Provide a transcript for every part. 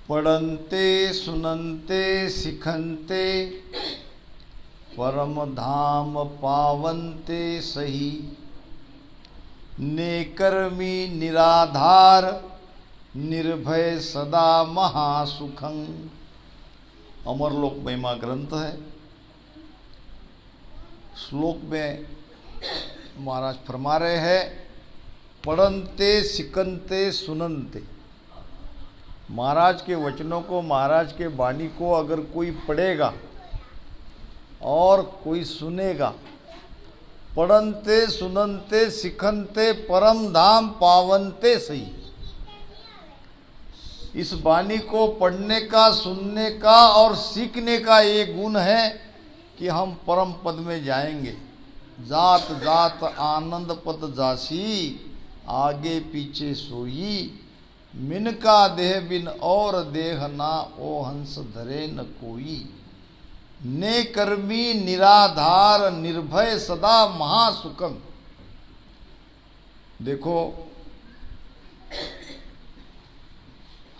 पढ़न्ते सुनन्ते सिखन्ते परम धाम पावन्ते सही। नेकर्मी निराधार निर्भय सदा महासुखं। अमरलोक महिमा ग्रंथ है। श्लोक में महाराज फरमा रहे हैं, पढ़न्ते सिखन्ते सुनन्ते। महाराज के वचनों को, महाराज के वाणी को अगर कोई पढ़ेगा और कोई सुनेगा, पढ़न्ते सुनन्ते सिखन्ते परम धाम पावन्ते सही। इस वाणी को पढ़ने का, सुनने का और सीखने का एक गुण है कि हम परम पद में जाएंगे। जात जात आनंद पद जासी, आगे पीछे सोई। मिनका देह बिन और देह ना, ओ हंस धरे न कोई। ने कर्मी निराधार निर्भय सदा महासुखम। देखो,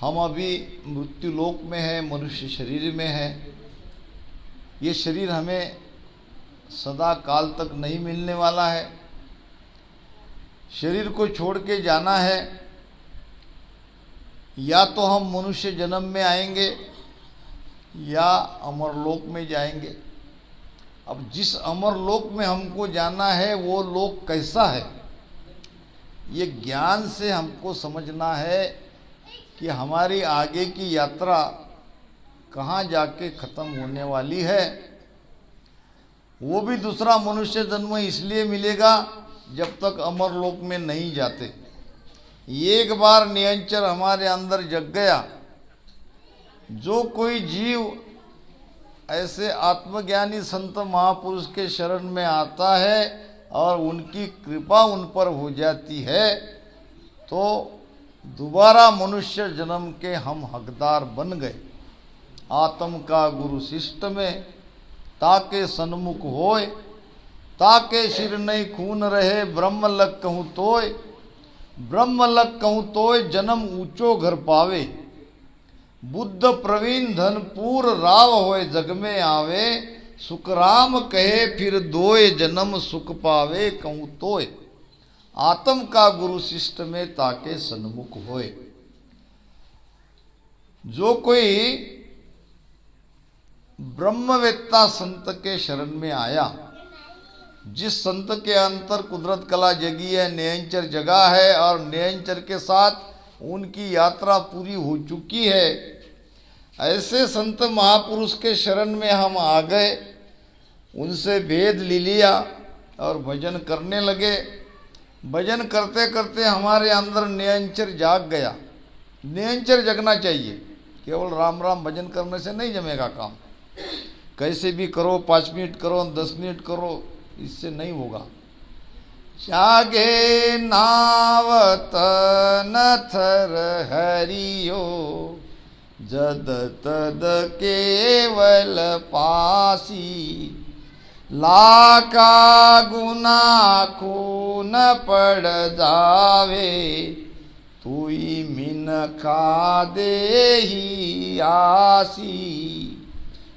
हम अभी मृत्यु लोक में है, मनुष्य शरीर में है। ये शरीर हमें सदा काल तक नहीं मिलने वाला है। शरीर को छोड़ के जाना है। या तो हम मनुष्य जन्म में आएंगे या अमरलोक में जाएंगे। अब जिस अमरलोक में हमको जाना है वो लोक कैसा है, ये ज्ञान से हमको समझना है कि हमारी आगे की यात्रा कहाँ जाके ख़त्म होने वाली है। वो भी दूसरा मनुष्य जन्म इसलिए मिलेगा जब तक अमरलोक में नहीं जाते। एक बार नियंचर हमारे अंदर जग गया, जो कोई जीव ऐसे आत्मज्ञानी संत महापुरुष के शरण में आता है और उनकी कृपा उन पर हो जाती है, तो दोबारा मनुष्य जन्म के हम हकदार बन गए। आत्म का गुरु शिष्ट में ताके सन्मुख होय, ताके सिर नहीं खून रहे ब्रह्म लग कहूँ तोय। ब्रह्म लग कहूँ तोय जन्म ऊंचो घर पावे। बुद्ध प्रवीण धनपूर राव होए जग में आवे। सुखराम कहे फिर दोय जन्म सुख पावे कहूँ तोय। आत्म का गुरु शिष्ट में ताके सन्मुख होए। जो कोई ब्रह्मवेत्ता संत के शरण में आया, जिस संत के अंतर कुदरत कला जगी है, नियंचर जगा है और नियंचर के साथ उनकी यात्रा पूरी हो चुकी है, ऐसे संत महापुरुष के शरण में हम आ गए। उनसे भेद ले लिया और भजन करने लगे। भजन करते करते हमारे अंदर नियंचर जाग गया। नियंचर जगना चाहिए, केवल राम राम भजन करने से नहीं जमेगा काम। कैसे भी करो, 5 मिनट करो, 10 मिनट करो, इससे नहीं होगा। जागे नावत नथर हरियो, जद तद केवल पासी। लाका गुना खून पड़ जावे, तुई मिन खा दे ही आसी।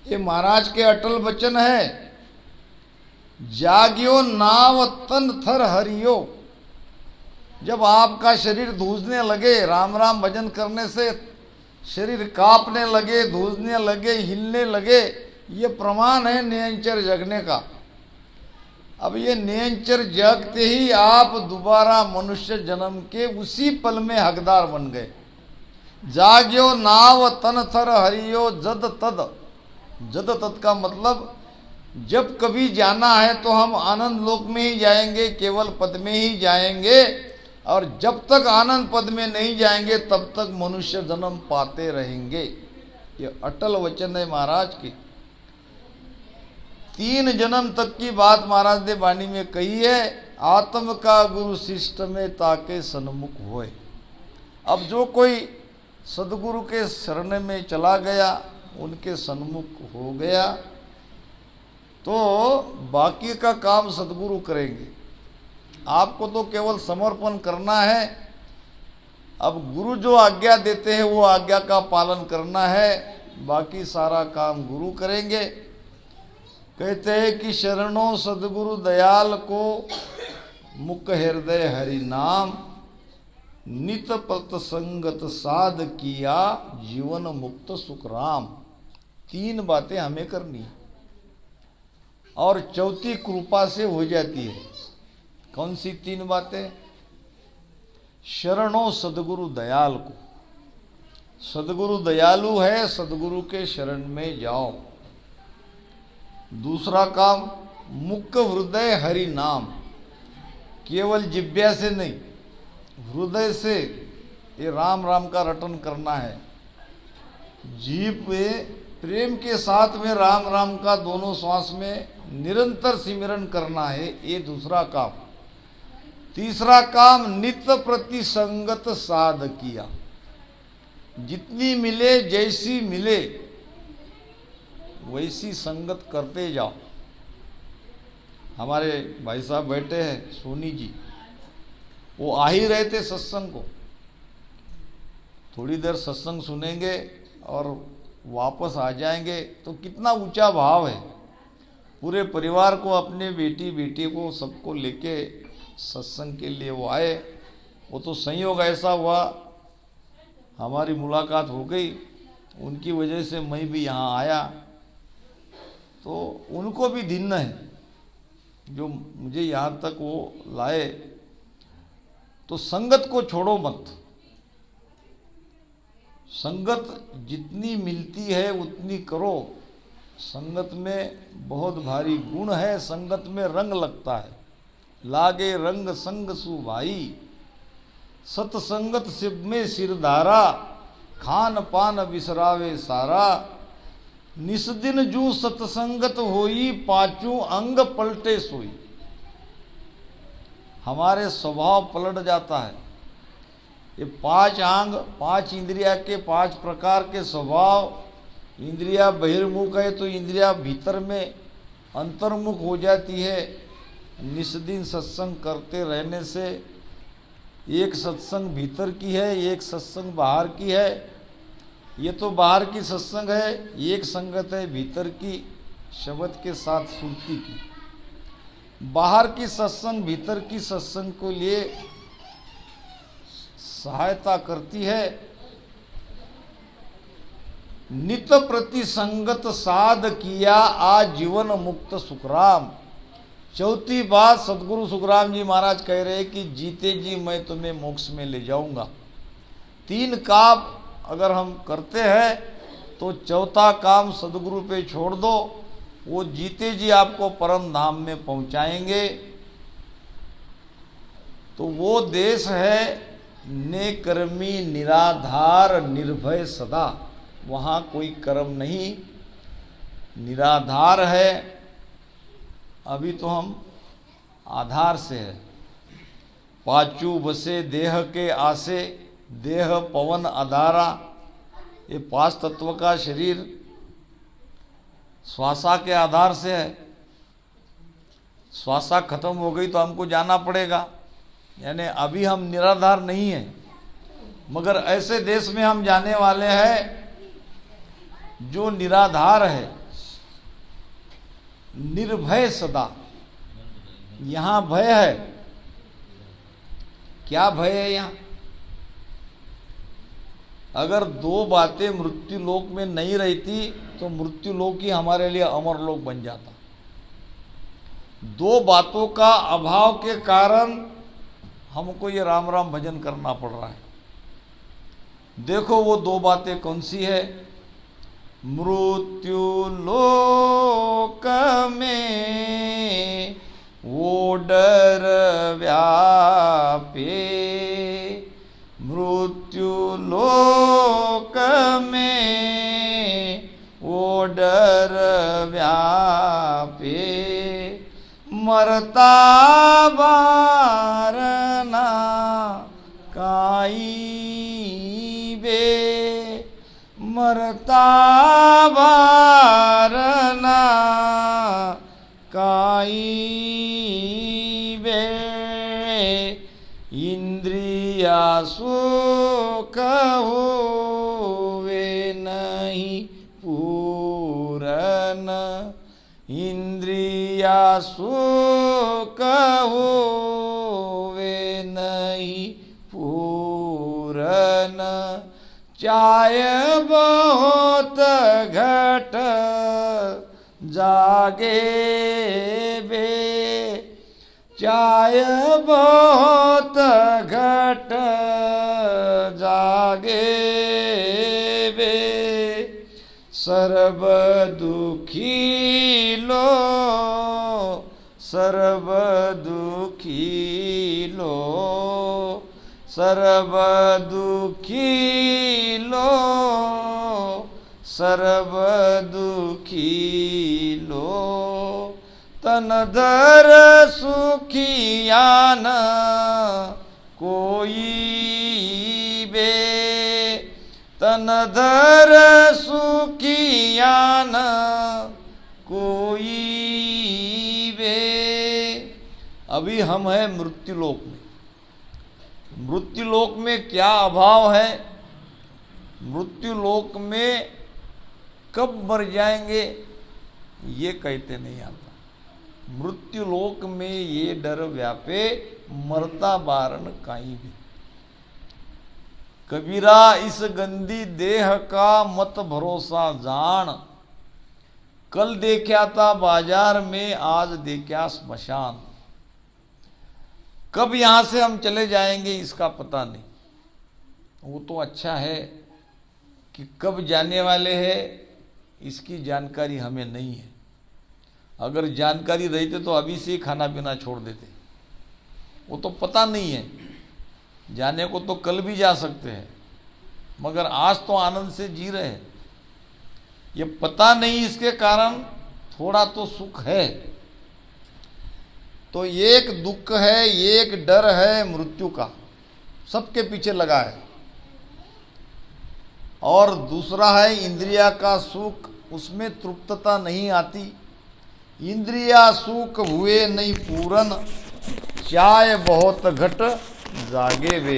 ये महाराज के अटल वचन है। जाग्यो नाव तन थर हरियो। जब आपका शरीर धूजने लगे, राम राम भजन करने से शरीर कांपने लगे, धूजने लगे, हिलने लगे, ये प्रमाण है नियंचर जगने का। अब ये नियंचर जगते ही आप दोबारा मनुष्य जन्म के उसी पल में हकदार बन गए। जाग्यो नाव तन थर हरियो जद तद। जद तद का मतलब जब कभी जाना है तो हम आनंद लोक में ही जाएंगे, केवल पद में ही जाएंगे। और जब तक आनंद पद में नहीं जाएंगे तब तक मनुष्य जन्म पाते रहेंगे। ये अटल वचन है महाराज की। 3 जन्म तक की बात महाराज ने वाणी में कही है। आत्म का गुरु शिष्ट में ताके सन्मुख होए। अब जो कोई सदगुरु के शरण में चला गया, उनके सन्मुख हो गया, तो बाकी का काम सदगुरु करेंगे। आपको तो केवल समर्पण करना है। अब गुरु जो आज्ञा देते हैं वो आज्ञा का पालन करना है, बाकी सारा काम गुरु करेंगे। कहते हैं कि शरणों सदगुरु दयाल को, मुख हृदय हरि नाम, नित पत संगत साध किया, जीवन मुक्त सुख राम। 3 बातें हमें करनी है और चौथी कृपा से हो जाती है। कौन सी 3 बातें? शरणों सदगुरु दयाल को, सदगुरु दयालु है, सदगुरु के शरण में जाओ। दूसरा काम, मुख हृदय हरि नाम, केवल जिब्या से नहीं, हृदय से ये राम राम का रटन करना है। जीभ पे प्रेम के साथ में राम राम का दोनों श्वास में निरंतर सिमरन करना है, ये दूसरा काम। तीसरा काम, नित्य प्रति संगत साध किया, जितनी मिले जैसी मिले वैसी संगत करते जाओ। हमारे भाई साहब बैठे हैं सोनी जी, वो आ ही रहे थे सत्संग को, थोड़ी देर सत्संग सुनेंगे और वापस आ जाएंगे। तो कितना ऊंचा भाव है, पूरे परिवार को, अपने बेटी को, सबको लेके सत्संग के लिए वो आए। वो तो संयोग ऐसा हुआ, हमारी मुलाकात हो गई, उनकी वजह से मैं भी यहाँ आया। तो उनको भी धिन्न है जो मुझे यहाँ तक वो लाए। तो संगत को छोड़ो मत, संगत जितनी मिलती है उतनी करो। संगत में बहुत भारी गुण है, संगत में रंग लगता है। लागे रंग संग सुभाई, सतसंगत शिव में सिरधारा, खान पान बिसरावे सारा, निस्दिन जू सतसंगत होई, पांचों अंग पलटे सोई। हमारे स्वभाव पलट जाता है। ये 5 अंग, 5 इंद्रिया के 5 प्रकार के स्वभाव, इंद्रिया बहिर्मुख है तो इंद्रिया भीतर में अंतर्मुख हो जाती है। निस्दिन सत्संग करते रहने से, एक सत्संग भीतर की है, एक सत्संग बाहर की है। ये तो बाहर की सत्संग है, एक संगत है भीतर की, शब्द के साथ सुरती की। बाहर की सत्संग भीतर की सत्संग को लिए सहायता करती है। नित प्रति संगत साध किया, आज जीवन मुक्त सुखराम। चौथी बात, सदगुरु सुखराम जी महाराज कह रहे हैं कि जीते जी मैं तुम्हें मोक्ष में ले जाऊंगा। 3 काम अगर हम करते हैं तो चौथा काम सदगुरु पे छोड़ दो, वो जीते जी आपको परम धाम में पहुंचाएंगे। तो वो देश है नेकर्मी निराधार निर्भय सदा, वहाँ कोई कर्म नहीं, निराधार है। अभी तो हम आधार से है। पाचू बसे देह के आसे, देह पवन आधारा। ये 5 तत्व का शरीर श्वासा के आधार से है। श्वासा खत्म हो गई तो हमको जाना पड़ेगा, यानी अभी हम निराधार नहीं हैं, मगर ऐसे देश में हम जाने वाले हैं जो निराधार है, निर्भय सदा। यहाँ भय है, क्या भय है यहाँ? अगर 2 बातें मृत्यु लोक में नहीं रहती तो मृत्यु लोक ही हमारे लिए अमर लोक बन जाता। 2 बातों का अभाव के कारण हमको ये राम राम भजन करना पड़ रहा है। देखो वो 2 बातें कौन सी है? मृत्यु लोक में वो डर व्यापे, मृत्यु लोक में वो डर व्यापे, मरता बारना काई बे, मरता बारना काई बे, इंद्रिया सु सुख होवे नहीं पूरन, इंद्रिया सुख होवे नहीं पूरन, चाय बहुत घट जागे बे, चाय बहुत घट जागे बे, सर्व दुखी लो, सर्व दुखी लो, सर्व दुखी लो, सर्व दुखी लो, तन धर सुखियान कोई बे, तन धर सुखियान कोई बे। अभी हम हैं मृत्युलोक में। मृत्युलोक में क्या अभाव है? मृत्युलोक में कब मर जाएंगे ये कहते नहीं आता। मृत्युलोक में ये डर व्यापे, मरता बारन काई भी। कबीरा इस गंदी देह का मत भरोसा जान, कल देखा था बाजार में, आज देखा स्मशान। कब यहाँ से हम चले जाएंगे इसका पता नहीं। वो तो अच्छा है कि कब जाने वाले हैं इसकी जानकारी हमें नहीं है। अगर जानकारी रहती तो अभी से ही खाना पीना छोड़ देते। वो तो पता नहीं है, जाने को तो कल भी जा सकते हैं, मगर आज तो आनंद से जी रहे हैं। ये पता नहीं, इसके कारण थोड़ा तो सुख है। तो एक दुख है, एक डर है मृत्यु का, सबके पीछे लगा है। और दूसरा है इंद्रिया का सुख, उसमें तृप्तता नहीं आती। इंद्रिया सुख हुए नहीं पूरन, चाय बहुत घट जागे वे।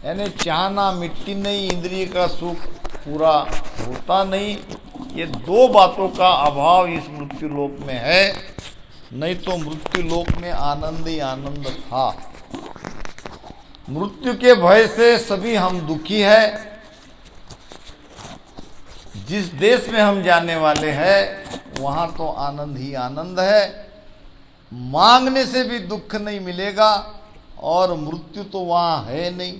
यानी चाहना मिट्टी नहीं, इंद्रिय का सुख पूरा होता नहीं। ये दो बातों का अभाव इस मृत्युलोक में है, नहीं तो मृत्युलोक में आनंद ही आनंद था। मृत्यु के भय से सभी हम दुखी हैं। जिस देश में हम जाने वाले हैं वहाँ तो आनंद ही आनंद है, मांगने से भी दुख नहीं मिलेगा, और मृत्यु तो वहाँ है नहीं।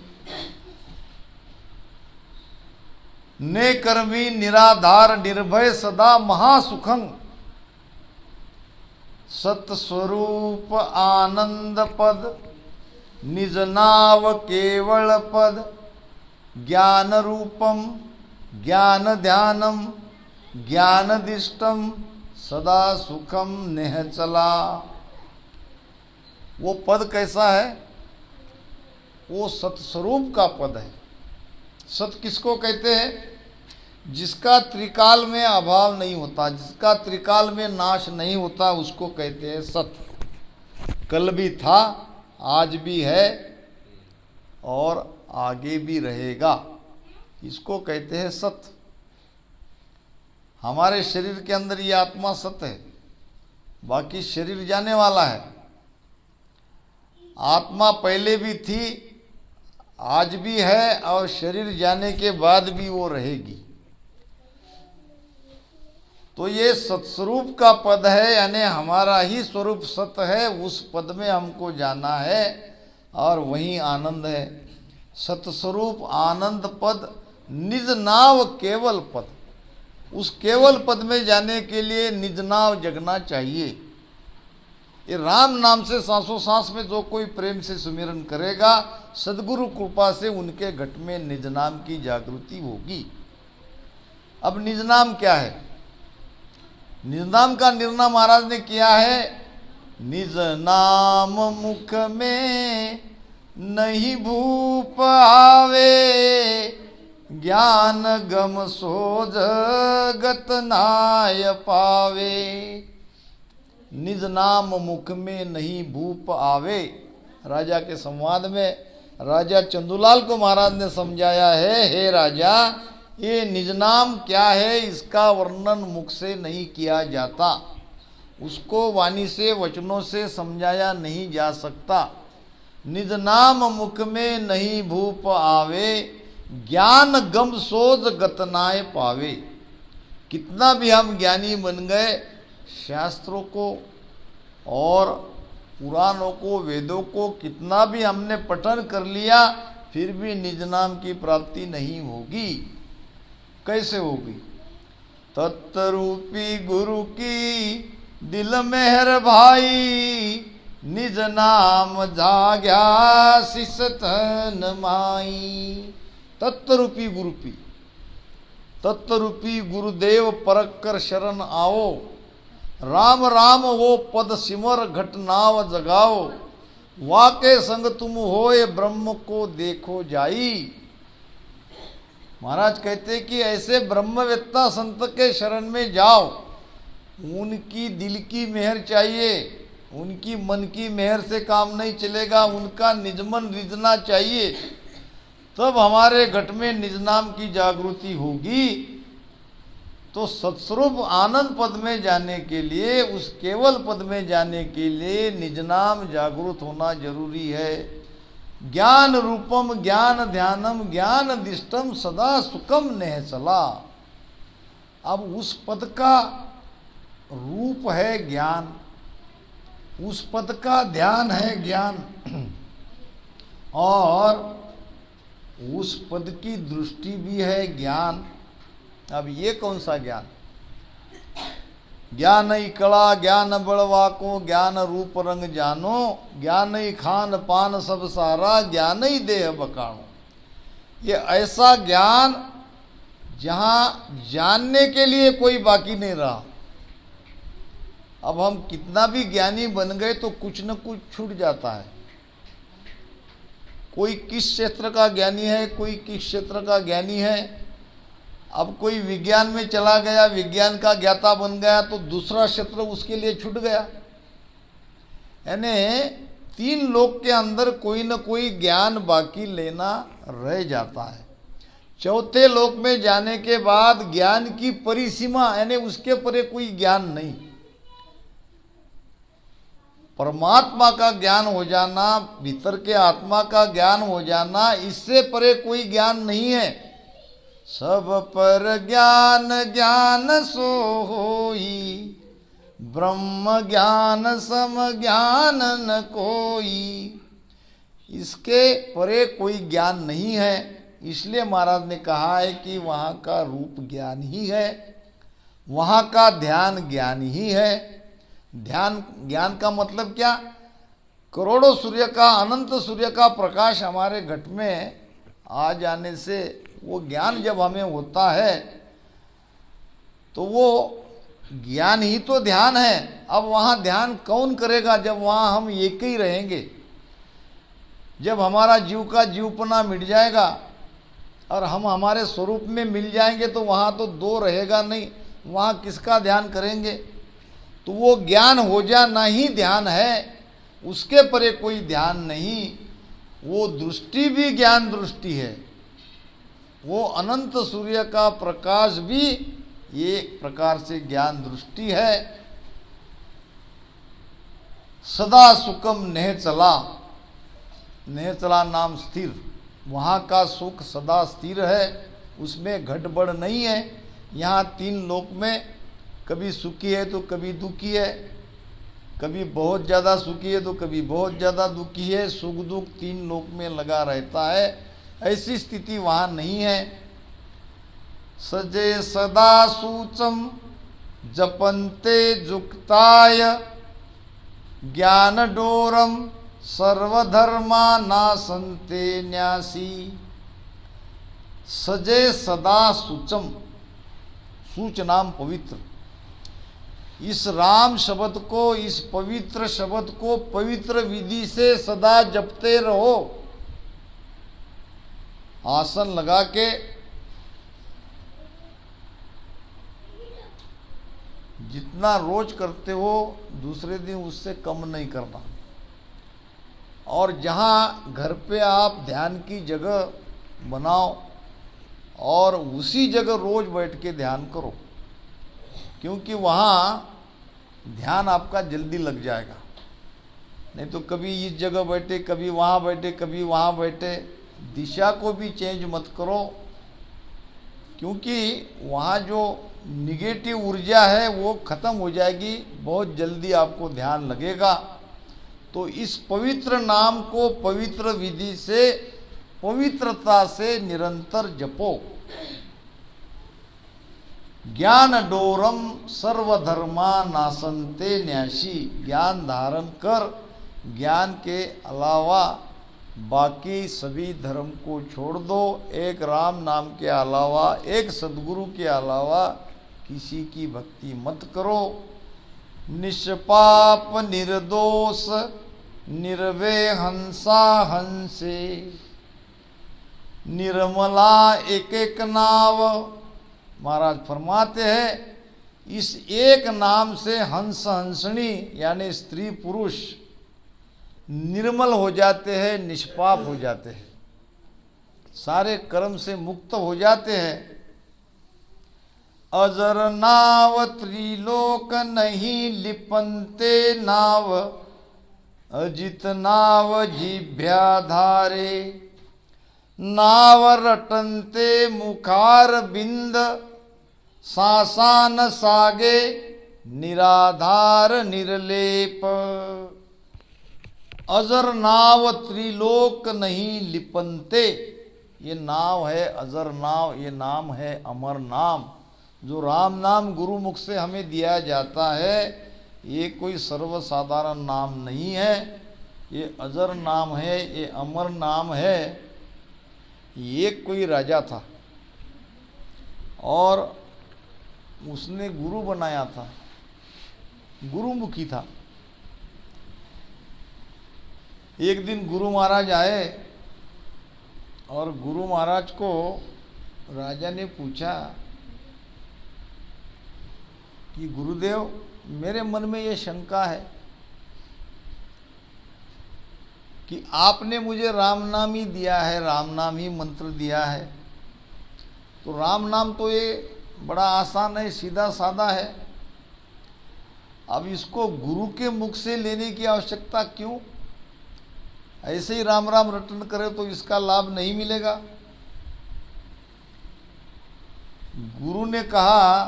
ने कर्मी निराधार निर्भय सदा महासुखं, सत्स्वरूप आनंद पद, निज नाव केवल पद, ज्ञान रूपम ज्ञान ध्यानम ज्ञानदिष्टम सदा सुखम नेह चला। वो पद कैसा है? वो सत्स्वरूप का पद है। सत किसको कहते हैं? जिसका त्रिकाल में अभाव नहीं होता, जिसका त्रिकाल में नाश नहीं होता, उसको कहते हैं सत। कल भी था, आज भी है और आगे भी रहेगा, इसको कहते हैं सत। हमारे शरीर के अंदर ये आत्मा सत है, बाकी शरीर जाने वाला है। आत्मा पहले भी थी, आज भी है, और शरीर जाने के बाद भी वो रहेगी। तो ये सत्स्वरूप का पद है, यानी हमारा ही स्वरूप सत है। उस पद में हमको जाना है और वहीं आनंद है। सत्स्वरूप आनंद पद, निज नाव केवल पद। उस केवल पद में जाने के लिए निज नाव जगना चाहिए। ये राम नाम से सांसों सांस में जो कोई प्रेम से सुमिरन करेगा, सदगुरु कृपा से उनके घट में निज नाम की जागृति होगी। अब निज नाम क्या है? निज नाम का निर्णय महाराज ने किया है, निज नाम मुख में नहीं भूप आवे, ज्ञान गम सोझ गत नाय पावे। निज नाम मुख में नहीं भूप आवे। राजा के संवाद में राजा चंदूलाल को महाराज ने समझाया है, हे राजा, ये निज नाम क्या है इसका वर्णन मुख से नहीं किया जाता, उसको वाणी से वचनों से समझाया नहीं जा सकता। निज नाम मुख में नहीं भूप आवे, ज्ञान गम सोज गतनाए पावे। कितना भी हम ज्ञानी बन गए, शास्त्रों को और पुराणों को, वेदों को कितना भी हमने पठन कर लिया, फिर भी निज नाम की प्राप्ति नहीं होगी। कैसे होगी? तत्रूपी गुरु की दिल मेहर भाई, निज नाम जाग्या शिष तन माई। तत्रूपी गुरुपी, तत्रूपी गुरुदेव परख कर शरण आओ, राम राम वो पद सिमर घटनाव जगाओ, वाके संग तुम होए ब्रह्म को देखो जाई। महाराज कहते कि ऐसे ब्रह्मवेत्ता संत के शरण में जाओ, उनकी दिल की मेहर चाहिए, उनकी मन की मेहर से काम नहीं चलेगा, उनका निजमन रिझना चाहिए, तब हमारे घट में निज नाम की जागृति होगी। तो सत्स्वरूप आनंद पद में जाने के लिए, उस केवल पद में जाने के लिए निज नाम जागृत होना जरूरी है। ज्ञान रूपम ज्ञान ध्यानम ज्ञान दिष्टम सदा सुखम नेह चला। अब उस पद का रूप है ज्ञान, उस पद का ध्यान है ज्ञान, और उस पद की दृष्टि भी है ज्ञान। अब ये कौन सा ज्ञान? ज्ञान ही कला ज्ञान बड़वा को, ज्ञान रूप रंग जानो, ज्ञान ही खान पान सब सारा, ज्ञान ही देह बकानो। ये ऐसा ज्ञान जहाँ जानने के लिए कोई बाकी नहीं रहा। अब हम कितना भी ज्ञानी बन गए तो कुछ न कुछ छूट जाता है। कोई किस क्षेत्र का ज्ञानी है, कोई किस क्षेत्र का ज्ञानी है। अब कोई विज्ञान में चला गया, विज्ञान का ज्ञाता बन गया, तो दूसरा क्षेत्र उसके लिए छूट गया। यानी तीन लोक के अंदर कोई न कोई ज्ञान बाकी लेना रह जाता है। चौथे लोक में जाने के बाद ज्ञान की परिसीमा, यानी उसके परे कोई ज्ञान नहीं। परमात्मा का ज्ञान हो जाना, भीतर के आत्मा का ज्ञान हो जाना, इससे परे कोई ज्ञान नहीं है। सब पर ज्ञान ज्ञान सो होई, ब्रह्म ज्ञान सम ज्ञान न कोई। इसके परे कोई ज्ञान नहीं है। इसलिए महाराज ने कहा है कि वहाँ का रूप ज्ञान ही है, वहाँ का ध्यान ज्ञान ही है। ध्यान, ज्ञान का मतलब क्या? करोड़ों सूर्य का, अनंत सूर्य का प्रकाश हमारे घट में आ जाने से वो ज्ञान जब हमें होता है तो वो ज्ञान ही तो ध्यान है। अब वहाँ ध्यान कौन करेगा जब वहाँ हम एक ही रहेंगे? जब हमारा जीव का जीवपना मिट जाएगा और हम हमारे स्वरूप में मिल जाएंगे तो वहाँ तो दो रहेगा नहीं, वहाँ किसका ध्यान करेंगे? तो वो ज्ञान हो जाना ही ध्यान है, उसके परे कोई ध्यान नहीं। वो दृष्टि भी ज्ञान दृष्टि है, वो अनंत सूर्य का प्रकाश भी एक प्रकार से ज्ञान दृष्टि है। सदा सुखम नेह चला, नेह चला नाम स्थिर, वहाँ का सुख सदा स्थिर है, उसमें घटबढ़ नहीं है। यहाँ तीन लोक में कभी सुखी है तो कभी दुखी है, कभी बहुत ज़्यादा सुखी है तो कभी बहुत ज़्यादा दुखी है। सुख दुख तीन लोक में लगा रहता है, ऐसी स्थिति वहाँ नहीं है। सजे सदा सूचम जपन्ते जुक्ताय, ज्ञान डोरम सर्वधर्मा नासन्ते न्यासी। सजे सदा सूचम, सूच नाम पवित्र। इस राम शब्द को, इस पवित्र शब्द को पवित्र विधि से सदा जपते रहो। आसन लगा के जितना रोज करते हो दूसरे दिन उससे कम नहीं करना। और जहाँ घर पे आप ध्यान की जगह बनाओ और उसी जगह रोज बैठ के ध्यान करो, क्योंकि वहाँ ध्यान आपका जल्दी लग जाएगा। नहीं तो कभी इस जगह बैठे, कभी वहाँ बैठे, कभी वहाँ बैठे, दिशा को भी चेंज मत करो, क्योंकि वहाँ जो निगेटिव ऊर्जा है वो ख़त्म हो जाएगी, बहुत जल्दी आपको ध्यान लगेगा। तो इस पवित्र नाम को पवित्र विधि से, पवित्रता से निरंतर जपो। ज्ञान डोरम सर्वधर्मा नासंते न्यासी, ज्ञान धारण कर ज्ञान के अलावा बाकी सभी धर्म को छोड़ दो। एक राम नाम के अलावा, एक सद्गुरु के अलावा किसी की भक्ति मत करो। निष्पाप निर्दोष निर्वे हंसा हंसे, निर्मला एक एक नाव। महाराज फरमाते हैं इस एक नाम से हंस हंसनी यानी स्त्री पुरुष निर्मल हो जाते हैं, निष्पाप हो जाते हैं, सारे कर्म से मुक्त हो जाते हैं। अजर नाव त्रिलोक नहीं लिपनते नाव, अजित नाव जिभ्या धारे, नाव रटनते मुखार बिंद, सासान सागे निराधार निर्लेप। अजर नाव त्रिलोक नहीं लिपनते, ये नाव है अजर नाव, ये नाम है अमर नाम। जो राम नाम गुरु मुख से हमें दिया जाता है, ये कोई सर्वसाधारण नाम नहीं है, ये अजर नाम है, ये अमर नाम है। ये कोई राजा था और उसने गुरु बनाया था, गुरुमुखी था। एक दिन गुरु महाराज आए और गुरु महाराज को राजा ने पूछा कि गुरुदेव, मेरे मन में ये शंका है कि आपने मुझे राम नाम ही दिया है, राम नाम ही मंत्र दिया है, तो राम नाम तो ये बड़ा आसान है, सीधा साधा है, अब इसको गुरु के मुख से लेने की आवश्यकता क्यों? ऐसे ही राम राम रटन करे तो इसका लाभ नहीं मिलेगा। गुरु ने कहा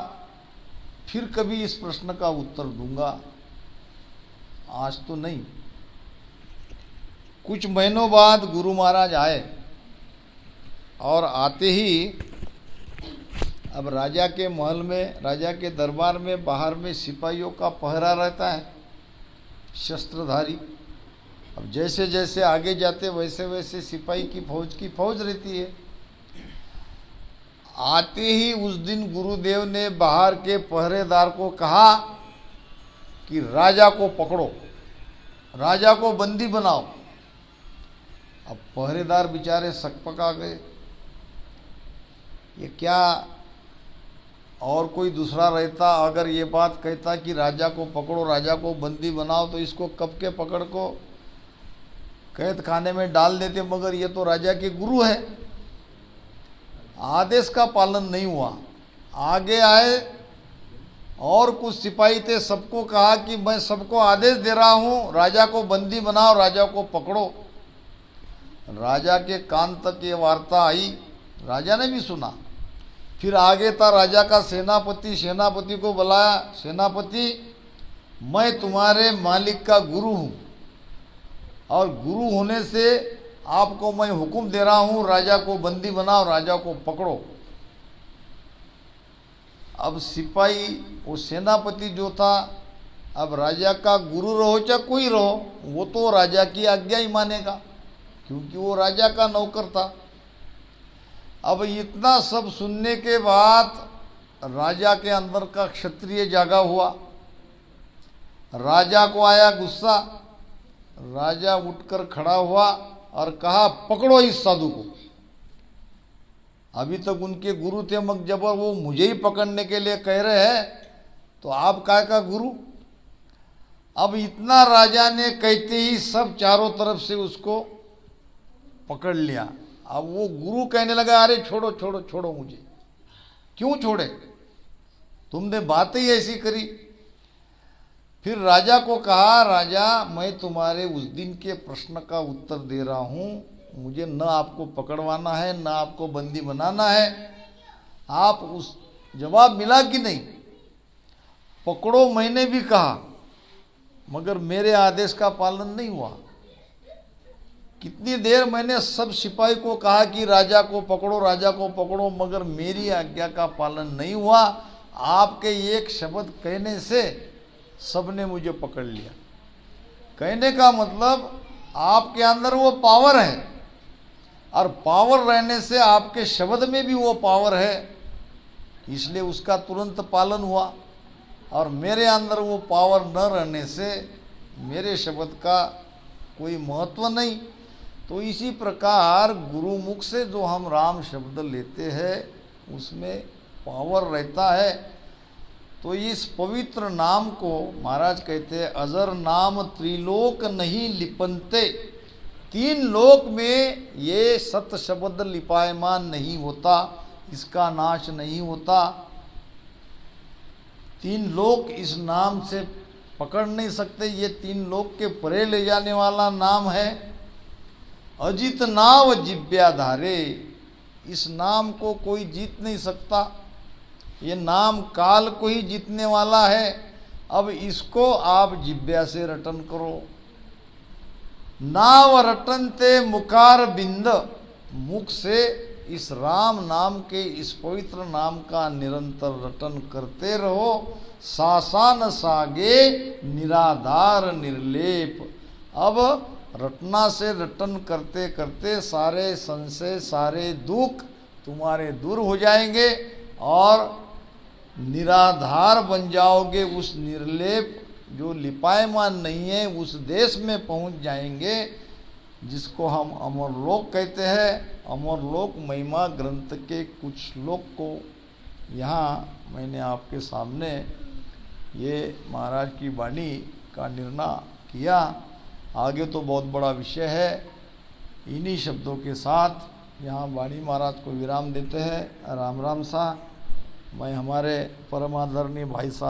फिर कभी इस प्रश्न का उत्तर दूंगा, आज तो नहीं। कुछ महीनों बाद गुरु महाराज आए और आते ही अब राजा के महल में, राजा के दरबार में बाहर में सिपाहियों का पहरा रहता है, शस्त्रधारी। अब जैसे जैसे आगे जाते वैसे वैसे सिपाही की फौज रहती है। आते ही उस दिन गुरुदेव ने बाहर के पहरेदार को कहा कि राजा को पकड़ो, राजा को बंदी बनाओ। अब पहरेदार बेचारे सकपका गए, ये क्या, और कोई दूसरा रहता अगर ये बात कहता कि राजा को पकड़ो, राजा को बंदी बनाओ, तो इसको कब के पकड़ को कैद खाने में डाल देते, मगर ये तो राजा के गुरु है। आदेश का पालन नहीं हुआ। आगे आए और कुछ सिपाही थे, सबको कहा कि मैं सबको आदेश दे रहा हूँ, राजा को बंदी बनाओ, राजा को पकड़ो। राजा के कान तक ये वार्ता आई, राजा ने भी सुना। फिर आगे था राजा का सेनापति, सेनापति को बुलाया, सेनापति मैं तुम्हारे मालिक का गुरु हूँ और गुरु होने से आपको मैं हुक्म दे रहा हूँ, राजा को बंदी बनाओ, राजा को पकड़ो। अब सिपाही, वो सेनापति जो था, अब राजा का गुरु रहो चाहे कोई रहो, वो तो राजा की आज्ञा ही मानेगा, क्योंकि वो राजा का नौकर था। अब इतना सब सुनने के बाद राजा के अंदर का क्षत्रिय जागा हुआ। राजा को आया गुस्सा, राजा उठकर खड़ा हुआ और कहा पकड़ो इस साधु को। अभी तक उनके गुरु थे, मगर जब वो मुझे ही पकड़ने के लिए कह रहे हैं तो आप काय का गुरु। अब इतना राजा ने कहते ही सब चारों तरफ से उसको पकड़ लिया। अब वो गुरु कहने लगा, अरे छोड़ो छोड़ो छोड़ो मुझे। क्यों छोड़े, तुमने बात ही ऐसी करी। फिर राजा को कहा, राजा मैं तुम्हारे उस दिन के प्रश्न का उत्तर दे रहा हूँ, मुझे न आपको पकड़वाना है न आपको बंदी बनाना है। आप उस जवाब मिला कि नहीं, पकड़ो मैंने भी कहा मगर मेरे आदेश का पालन नहीं हुआ। कितनी देर मैंने सब सिपाही को कहा कि राजा को पकड़ो राजा को पकड़ो, मगर मेरी आज्ञा का पालन नहीं हुआ। आपके एक शब्द कहने से सबने मुझे पकड़ लिया। कहने का मतलब आपके अंदर वो पावर है और पावर रहने से आपके शब्द में भी वो पावर है, इसलिए उसका तुरंत पालन हुआ। और मेरे अंदर वो पावर न रहने से मेरे शब्द का कोई महत्व नहीं। तो इसी प्रकार गुरुमुख से जो हम राम शब्द लेते हैं उसमें पावर रहता है। तो इस पवित्र नाम को महाराज कहते हैं, अजर नाम त्रिलोक नहीं लिपनते। तीन लोक में ये सत शब्द लिपायमान नहीं होता, इसका नाश नहीं होता। तीन लोक इस नाम से पकड़ नहीं सकते, ये तीन लोक के परे ले जाने वाला नाम है। अजित नाव जिव्याधारे, इस नाम को कोई जीत नहीं सकता। ये नाम काल को ही जीतने वाला है। अब इसको आप जिव्या से रटन करो। नाव रटनते मुकार बिंद, मुख से इस राम नाम के इस पवित्र नाम का निरंतर रटन करते रहो। सासान सागे निराधार निर्लेप। अब रटना से रटन करते करते सारे संशय सारे दुख तुम्हारे दूर हो जाएंगे और निराधार बन जाओगे। उस निर्लेप जो लिपायमान नहीं है उस देश में पहुंच जाएंगे जिसको हम अमरलोक कहते हैं। अमरलोक महिमा ग्रंथ के कुछ श्लोक को यहाँ मैंने आपके सामने ये महाराज की वाणी का निर्णय किया। आगे तो बहुत बड़ा विषय है। इन्हीं शब्दों के साथ यहाँ वाणी महाराज को विराम देते हैं। राम राम सा। मैं हमारे परम आदरणीय भाई साहब